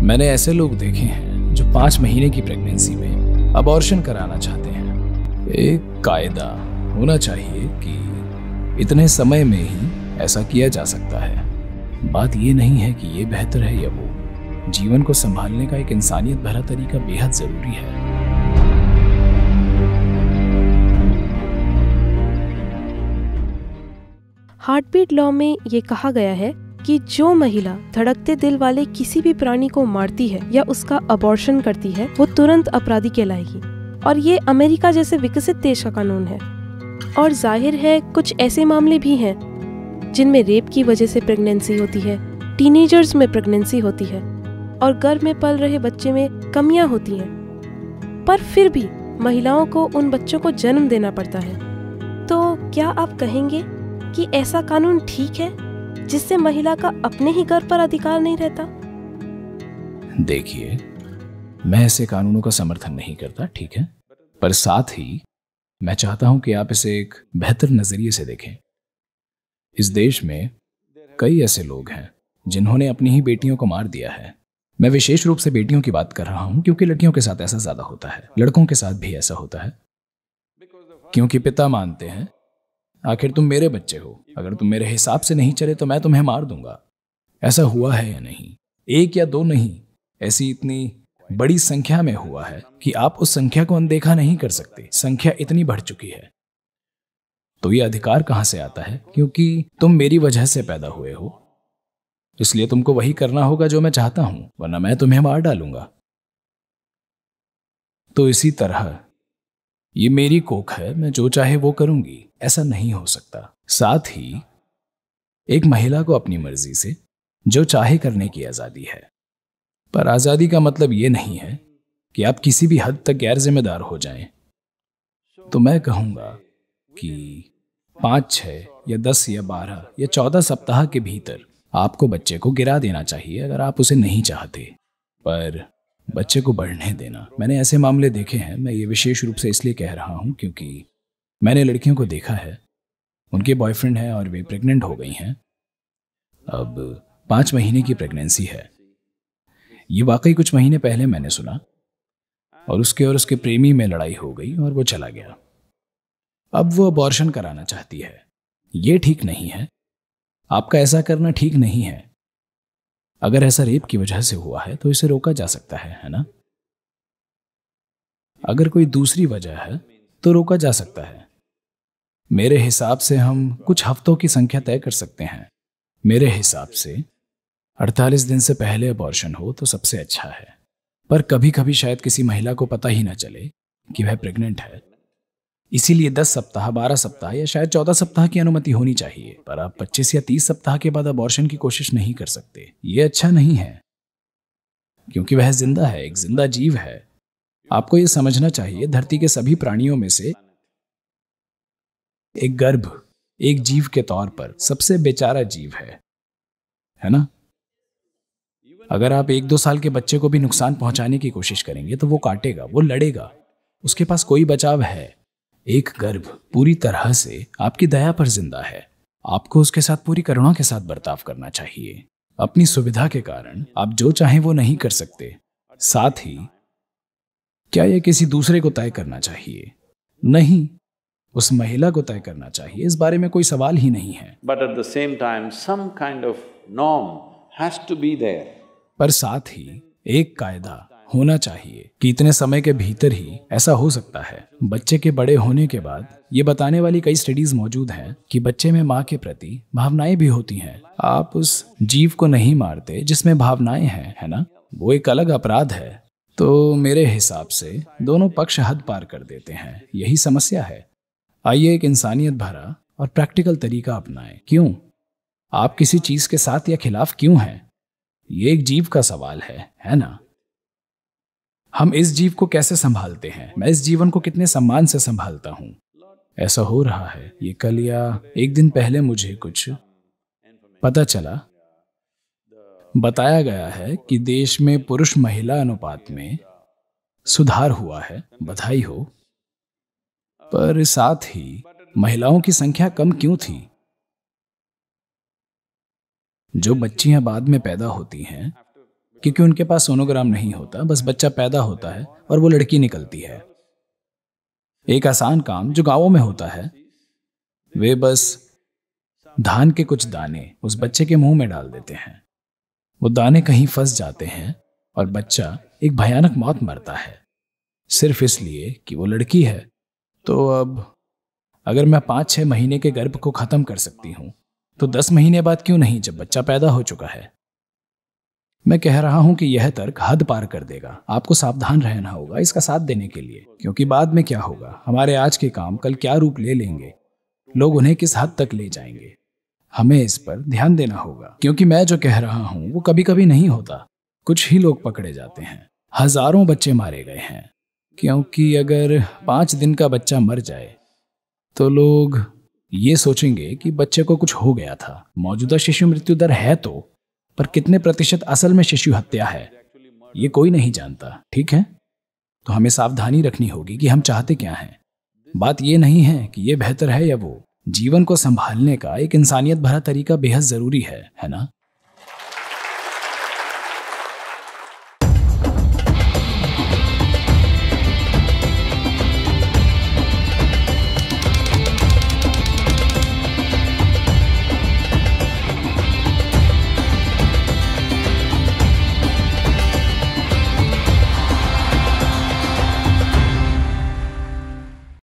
मैंने ऐसे लोग देखे हैं जो 5 महीने की प्रेगनेंसी में अबॉर्शन कराना चाहते हैं। एक कायदा होना चाहिए कि इतने समय में ही ऐसा किया जा सकता है। बात ये नहीं है कि ये बेहतर है या वो। जीवन को संभालने का एक इंसानियत भरा तरीका बेहद जरूरी है। हार्टबीट लॉ में ये कहा गया है कि जो महिला धड़कते दिल वाले किसी भी प्राणी को मारती है या उसका अबॉर्शन करती है वो तुरंत अपराधी कहलाएगी। और ये अमेरिका जैसे विकसित देश का कानून है। और जाहिर है कुछ ऐसे मामले भी हैं जिनमें रेप की वजह से प्रेगनेंसी होती है, टीनेजर्स में प्रेगनेंसी होती है और गर्भ में पल रहे बच्चे में कमियां होती हैं, पर फिर भी महिलाओं को उन बच्चों को जन्म देना पड़ता है। तो क्या आप कहेंगे कि ऐसा कानून ठीक है जिससे महिला का अपने ही गर्भ पर अधिकार नहीं रहता? देखिए, मैं ऐसे कानूनों का समर्थन नहीं करता, ठीक है, पर साथ ही मैं चाहता हूं कि आप इसे एक बेहतर नजरिए से देखें। इस देश में कई ऐसे लोग हैं जिन्होंने अपनी ही बेटियों को मार दिया है। मैं विशेष रूप से बेटियों की बात कर रहा हूं क्योंकि लड़कियों के साथ ऐसा ज्यादा होता है, लड़कों के साथ भी ऐसा होता है। क्योंकि पिता मानते हैं आखिर तुम मेरे बच्चे हो, अगर तुम मेरे हिसाब से नहीं चले तो मैं तुम्हें मार दूंगा। ऐसा हुआ है या नहीं? 1 या 2 नहीं, ऐसी इतनी बड़ी संख्या में हुआ है कि आप उस संख्या को अनदेखा नहीं कर सकते। संख्या इतनी बढ़ चुकी है। तो ये अधिकार कहां से आता है? क्योंकि तुम मेरी वजह से पैदा हुए हो, इसलिए तुमको वही करना होगा जो मैं चाहता हूं, वरना मैं तुम्हें मार डालूंगा। तो इसी तरह ये मेरी कोख है, मैं जो चाहे वो करूंगी, ऐसा नहीं हो सकता। साथ ही एक महिला को अपनी मर्जी से जो चाहे करने की आजादी है, पर आजादी का मतलब ये नहीं है कि आप किसी भी हद तक गैर जिम्मेदार हो जाएं। तो मैं कहूंगा कि 5, 6 या 10 या 12 या 14 सप्ताह के भीतर आपको बच्चे को गिरा देना चाहिए अगर आप उसे नहीं चाहते, पर बच्चे को बढ़ने देना। मैंने ऐसे मामले देखे हैं। मैं ये विशेष रूप से इसलिए कह रहा हूं क्योंकि मैंने लड़कियों को देखा है, उनके बॉयफ्रेंड है और वे प्रेग्नेंट हो गई हैं। अब 5 महीने की प्रेगनेंसी है। ये वाकई कुछ महीने पहले मैंने सुना, और उसके प्रेमी में लड़ाई हो गई और वो चला गया। अब वो अबॉर्शन कराना चाहती है। ये ठीक नहीं है। आपका ऐसा करना ठीक नहीं है। अगर ऐसा रेप की वजह से हुआ है तो इसे रोका जा सकता है ना? अगर कोई दूसरी वजह है तो रोका जा सकता है। मेरे हिसाब से हम कुछ हफ्तों की संख्या तय कर सकते हैं। मेरे हिसाब से 48 दिन से पहले अबॉर्शन हो तो सबसे अच्छा है, पर कभी कभी शायद किसी महिला को पता ही ना चले कि वह प्रेग्नेंट है। इसीलिए 10 सप्ताह, 12 सप्ताह या शायद 14 सप्ताह की अनुमति होनी चाहिए, पर आप 25 या 30 सप्ताह के बाद अबॉर्शन की कोशिश नहीं कर सकते। ये अच्छा नहीं है, क्योंकि वह जिंदा है, एक जिंदा जीव है। आपको ये समझना चाहिए, धरती के सभी प्राणियों में से एक गर्भ एक जीव के तौर पर सबसे बेचारा जीव है ना? अगर आप 1-2 साल के बच्चे को भी नुकसान पहुंचाने की कोशिश करेंगे तो वो काटेगा, वो लड़ेगा, उसके पास कोई बचाव है। एक गर्भ पूरी तरह से आपकी दया पर जिंदा है। आपको उसके साथ पूरी करुणा के साथ बर्ताव करना चाहिए। अपनी सुविधा के कारण आप जो चाहें वो नहीं कर सकते। साथ ही क्या यह किसी दूसरे को तय करना चाहिए? नहीं, उस महिला को तय करना चाहिए। इस बारे में कोई सवाल ही नहीं है। But at the same time, some kind of norm has to be there. पर साथ ही एक कायदा होना चाहिए कि इतने समय के भीतर ही ऐसा हो सकता है। बच्चे के बड़े होने के बाद ये बताने वाली कई स्टडीज मौजूद हैं कि बच्चे में माँ के प्रति भावनाएं भी होती हैं। आप उस जीव को नहीं मारते जिसमें भावनाएं हैं, है ना? वो एक अलग अपराध है। तो मेरे हिसाब से दोनों पक्ष हद पार कर देते हैं। यही समस्या है। आइए एक इंसानियत भरा और प्रैक्टिकल तरीका अपनाएं। क्यों? आप किसी चीज के साथ या खिलाफ क्यों हैं? ये एक जीव का सवाल है ना? हम इस जीव को कैसे संभालते हैं? मैं इस जीवन को कितने सम्मान से संभालता हूं? ऐसा हो रहा है, ये कल या एक दिन पहले मुझे कुछ पता चला। बताया गया है कि देश में पुरुष महिला अनुपात में सुधार हुआ है, बधाई हो। पर साथ ही महिलाओं की संख्या कम क्यों थी? जो बच्चियां बाद में पैदा होती हैं क्योंकि उनके पास सोनोग्राम नहीं होता, बस बच्चा पैदा होता है और वो लड़की निकलती है। एक आसान काम जो गांवों में होता है, वे बस धान के कुछ दाने उस बच्चे के मुंह में डाल देते हैं। वो दाने कहीं फंस जाते हैं और बच्चा एक भयानक मौत मरता है, सिर्फ इसलिए कि वो लड़की है। तो अब अगर मैं 5-6 महीने के गर्भ को खत्म कर सकती हूं, तो 10 महीने बाद क्यों नहीं, जब बच्चा पैदा हो चुका है। मैं कह रहा हूं कि यह तर्क हद पार कर देगा। आपको सावधान रहना होगा इसका साथ देने के लिए, क्योंकि बाद में क्या होगा, हमारे आज के काम कल क्या रूप ले लेंगे, लोग उन्हें किस हद तक ले जाएंगे। हमें इस पर ध्यान देना होगा, क्योंकि मैं जो कह रहा हूं वो कभी कभी नहीं होता। कुछ ही लोग पकड़े जाते हैं, हजारों बच्चे मारे गए हैं, क्योंकि अगर 5 दिन का बच्चा मर जाए तो लोग ये सोचेंगे कि बच्चे को कुछ हो गया था। मौजूदा शिशु मृत्यु दर है तो, पर कितने प्रतिशत असल में शिशु हत्या है, ये कोई नहीं जानता। ठीक है, तो हमें सावधानी रखनी होगी कि हम चाहते क्या हैं। बात यह नहीं है कि यह बेहतर है या वो। जीवन को संभालने का एक इंसानियत भरा तरीका बेहद जरूरी है ना?